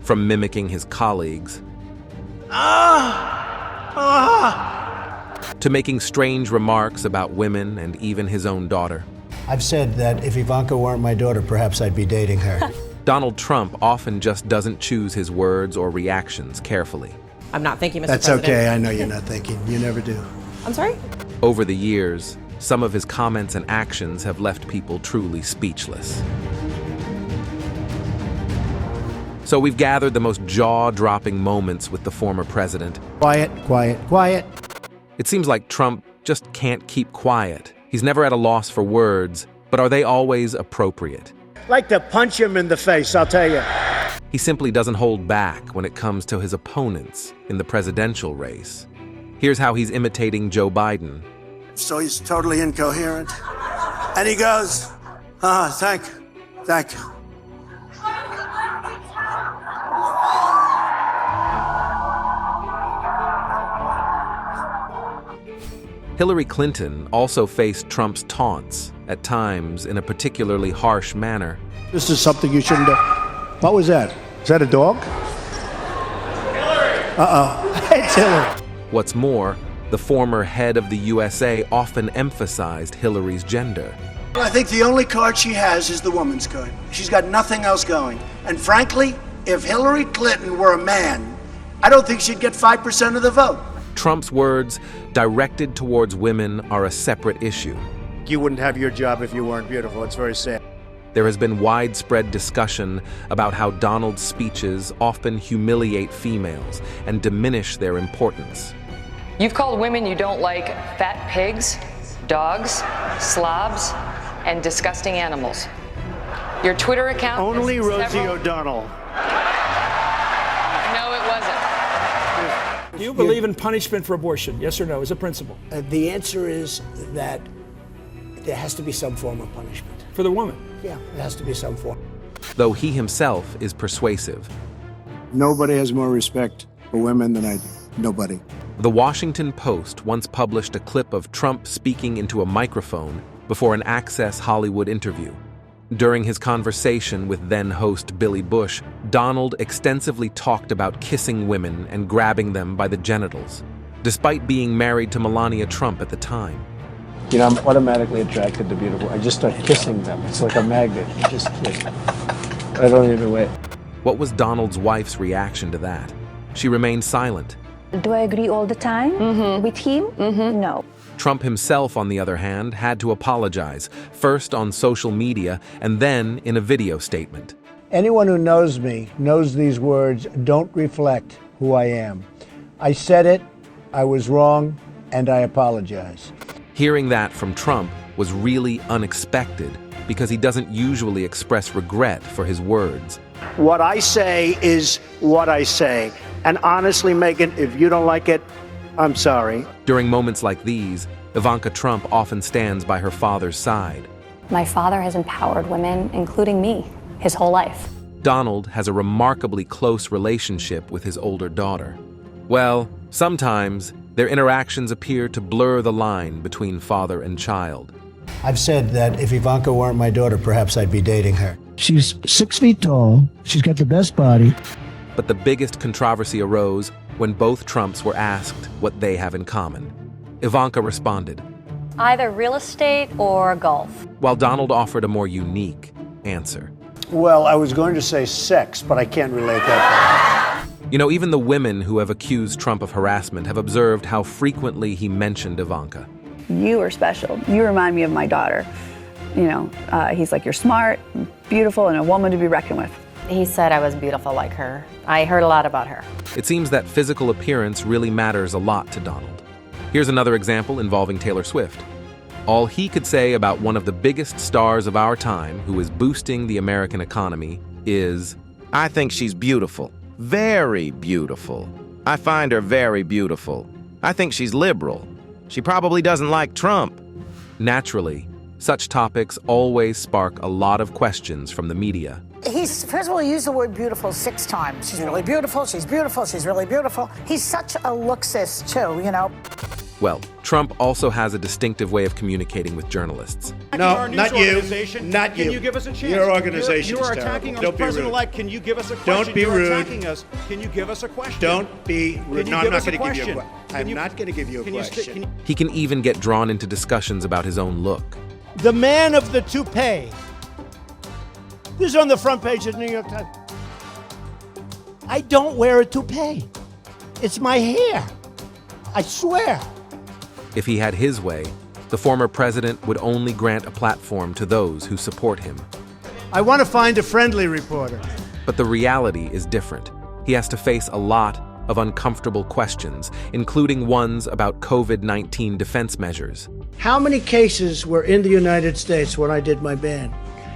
from mimicking his colleagues to making strange remarks about women and even his own daughter. I've said that if Ivanka weren't my daughter, perhaps I'd be dating her. Donald Trump often just doesn't choose his words or reactions carefully. I'm not thinking, Mr. That's President. okay, I know you're not thinking. You never do. I'm sorry? Over the years, some of his comments and actions have left people truly speechless. So we've gathered the most jaw-dropping moments with the former president. Quiet, quiet, quiet. It seems like Trump just can't keep quiet. He's never at a loss for words, but are they always appropriate? Like to punch him in the face, I'll tell you. He simply doesn't hold back when it comes to his opponents in the presidential race. Here's how he's imitating Joe Biden. So he's totally incoherent. And he goes, thank you. Hillary Clinton also faced Trump's taunts, at times in a particularly harsh manner. This is something you shouldn't do. What was that? Is that a dog? Hillary! Uh-oh. It's Hillary. What's more, the former head of the USA often emphasized Hillary's gender. I think the only card she has is the woman's card. She's got nothing else going. And frankly, if Hillary Clinton were a man, I don't think she'd get 5% of the vote. Trump's words directed towards women are a separate issue. You wouldn't have your job if you weren't beautiful. It's very sad. There has been widespread discussion about how Donald's speeches often humiliate females and diminish their importance. You've called women you don't like fat pigs, dogs, slobs, and disgusting animals. Your Twitter account Only has Rosie several... O'Donnell. No, it wasn't. Do you believe in punishment for abortion? Yes or no, as a principle? The answer is that there has to be some form of punishment. For the woman? Yeah, there has to be some form. Though he himself is persuasive. Nobody has more respect for women than I do. Nobody. The Washington Post once published a clip of Trump speaking into a microphone before an Access Hollywood interview. During his conversation with then-host Billy Bush, Donald extensively talked about kissing women and grabbing them by the genitals, despite being married to Melania Trump at the time. You know, I'm automatically attracted to beautiful. I just start kissing them. It's like a magnet. You just kiss. I don't even wait. What was Donald's wife's reaction to that? She remained silent. Do I agree all the time with him? No. Trump himself, on the other hand, had to apologize, first on social media and then in a video statement. Anyone who knows me knows these words don't reflect who I am. I said it, I was wrong, and I apologize. Hearing that from Trump was really unexpected because he doesn't usually express regret for his words. What I say is what I say. And honestly, Megan, if you don't like it, I'm sorry. During moments like these, Ivanka Trump often stands by her father's side. My father has empowered women, including me, his whole life. Donald has a remarkably close relationship with his older daughter. Well, sometimes their interactions appear to blur the line between father and child. I've said that if Ivanka weren't my daughter, perhaps I'd be dating her. She's 6 feet tall. She's got the best body. But the biggest controversy arose when both Trumps were asked what they have in common. Ivanka responded, Either real estate or golf. while Donald offered a more unique answer. Well, I was going to say sex, but I can't relate that. You know, even the women who have accused Trump of harassment have observed how frequently he mentioned Ivanka. You are special. You remind me of my daughter. You know, he's like, you're smart, beautiful, and a woman to be reckoned with. He said I was beautiful like her. I heard a lot about her. It seems that physical appearance really matters a lot to Donald. Here's another example involving Taylor Swift. All he could say about one of the biggest stars of our time, who is boosting the American economy, is, I think she's beautiful. Very beautiful. I find her very beautiful. I think she's liberal. She probably doesn't like Trump. Naturally, such topics always spark a lot of questions from the media. First of all, he used the word beautiful 6 times. She's really beautiful, she's beautiful, she's really beautiful. He's such a looksist, too, you know. Well, Trump also has a distinctive way of communicating with journalists. No, not you. Not you. Can you give us a chance? Your organization You are is attacking terrible. our Don't be rude. president-elect. Can you give us a question? Don't be You're rude. attacking us. Can you give us a question? Don't be rude. Can you No, I'm give not us a going to give you a question? question. I'm not going to give you a question. He can even get drawn into discussions about his own look. The man of the toupee. This is on the front page of the New York Times. I don't wear a toupee. It's my hair. I swear. If he had his way, the former president would only grant a platform to those who support him. I want to find a friendly reporter. But the reality is different. He has to face a lot of uncomfortable questions, including ones about COVID-19 defense measures. How many cases were in the United States when I did my ban?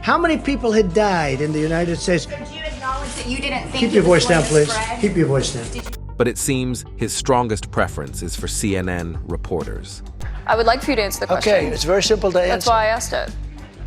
How many people had died in the United States? Do you acknowledge that you didn't think Keep your voice down, please. Keep your voice down. But it seems his strongest preference is for CNN reporters. I would like for you to answer the question. Okay, it's very simple to answer. That's why I asked it.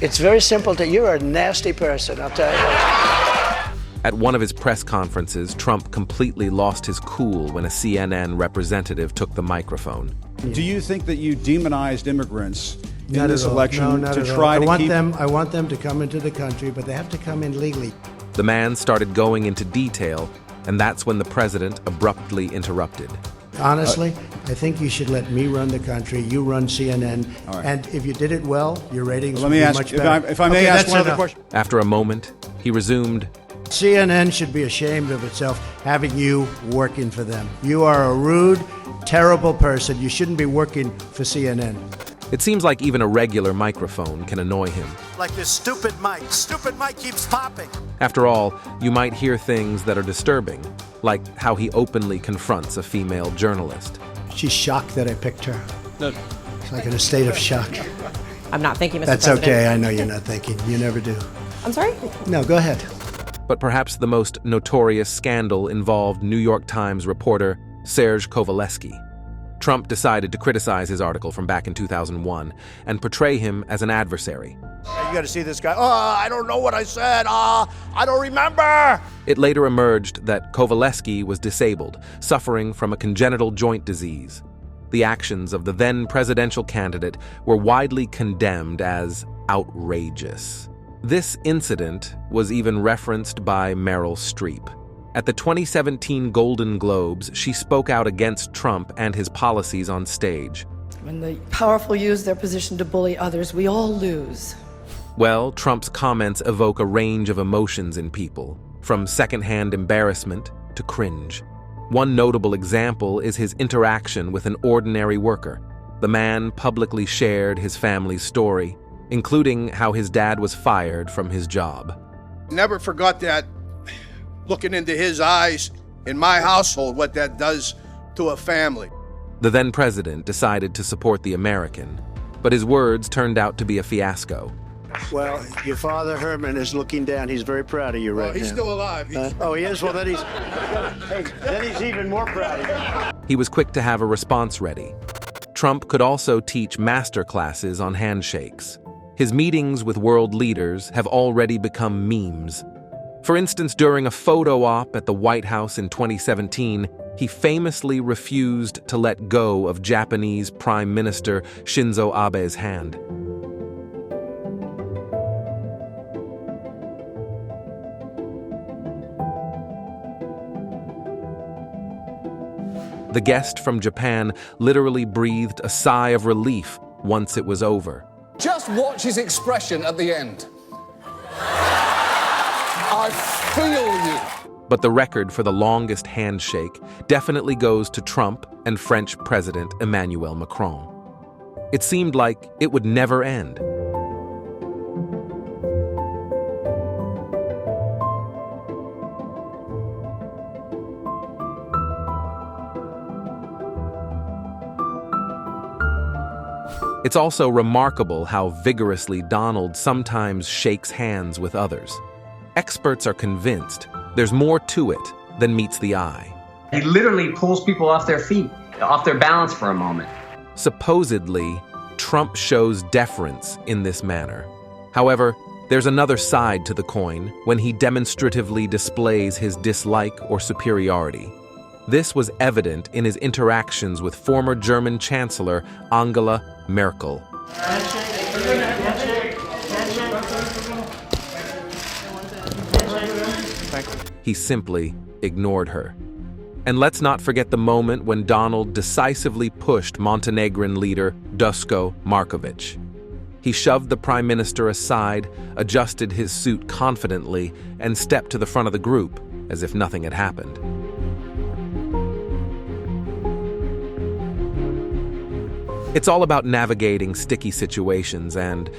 It's very simple to. You're a nasty person, I'll tell you. At one of his press conferences, Trump completely lost his cool when a CNN representative took the microphone. Do you think that you demonized immigrants in Not this at all. election No, not to at all. try to keep... I want them to come into the country, but they have to come in legally. The man started going into detail, and that's when the president abruptly interrupted. Honestly, I think you should let me run the country. You run CNN, All right. and if you did it well, your ratings Let would me be ask, much if better. I may ask that's one other enough. question. After a moment, he resumed, CNN should be ashamed of itself having you working for them. You are a rude, terrible person. You shouldn't be working for CNN. It seems like even a regular microphone can annoy him. Like this stupid mic. Stupid mic keeps popping. After all, you might hear things that are disturbing, like how he openly confronts a female journalist. She's shocked that I picked her. It's like in a state of shock. I'm not thinking, Mr. That's President. okay. I know you're not thinking. You never do. I'm sorry? No, go ahead. But perhaps the most notorious scandal involved New York Times reporter Serge Kovaleski. Trump decided to criticize his article from back in 2001 and portray him as an adversary. You got to see this guy. Oh, I don't know what I said. I don't remember. It later emerged that Kovaleski was disabled, suffering from a congenital joint disease. The actions of the then presidential candidate were widely condemned as outrageous. This incident was even referenced by Meryl Streep. At the 2017 Golden Globes, she spoke out against Trump and his policies on stage. When the powerful use their position to bully others, we all lose. Well, Trump's comments evoke a range of emotions in people, from secondhand embarrassment to cringe. One notable example is his interaction with an ordinary worker. The man publicly shared his family's story, including how his dad was fired from his job. Never forgot that, looking into his eyes in my household, what that does to a family. The then president decided to support the American, but his words turned out to be a fiasco. Well, your father, Herman, is looking down. He's very proud of you right now. He's still alive. Oh, he is? Well, then he's even more proud of you. He was quick to have a response ready. Trump could also teach master classes on handshakes. His meetings with world leaders have already become memes. For instance, during a photo op at the White House in 2017, he famously refused to let go of Japanese Prime Minister Shinzo Abe's hand. The guest from Japan literally breathed a sigh of relief once it was over. Just watch his expression at the end. I feel you. But the record for the longest handshake definitely goes to Trump and French President Emmanuel Macron. It seemed like it would never end. It's also remarkable how vigorously Donald sometimes shakes hands with others. Experts are convinced there's more to it than meets the eye. He literally pulls people off their feet, off their balance for a moment. Supposedly, Trump shows deference in this manner. However, there's another side to the coin when he demonstratively displays his dislike or superiority. This was evident in his interactions with former German Chancellor Angela Merkel. He simply ignored her. And let's not forget the moment when Donald decisively pushed Montenegrin leader Duško Marković. He shoved the prime minister aside, adjusted his suit confidently, and stepped to the front of the group as if nothing had happened. It's all about navigating sticky situations, and,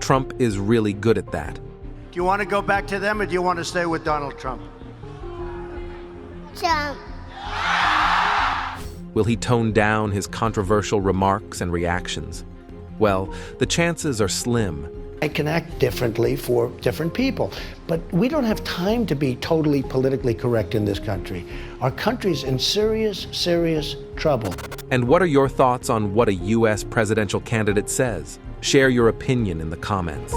Trump is really good at that. Do you want to go back to them or do you want to stay with Donald Trump? Trump. Will he tone down his controversial remarks and reactions? Well, the chances are slim. I can act differently for different people, but we don't have time to be totally politically correct in this country. Our country's in serious, serious trouble. And what are your thoughts on what a U.S. presidential candidate says? Share your opinion in the comments.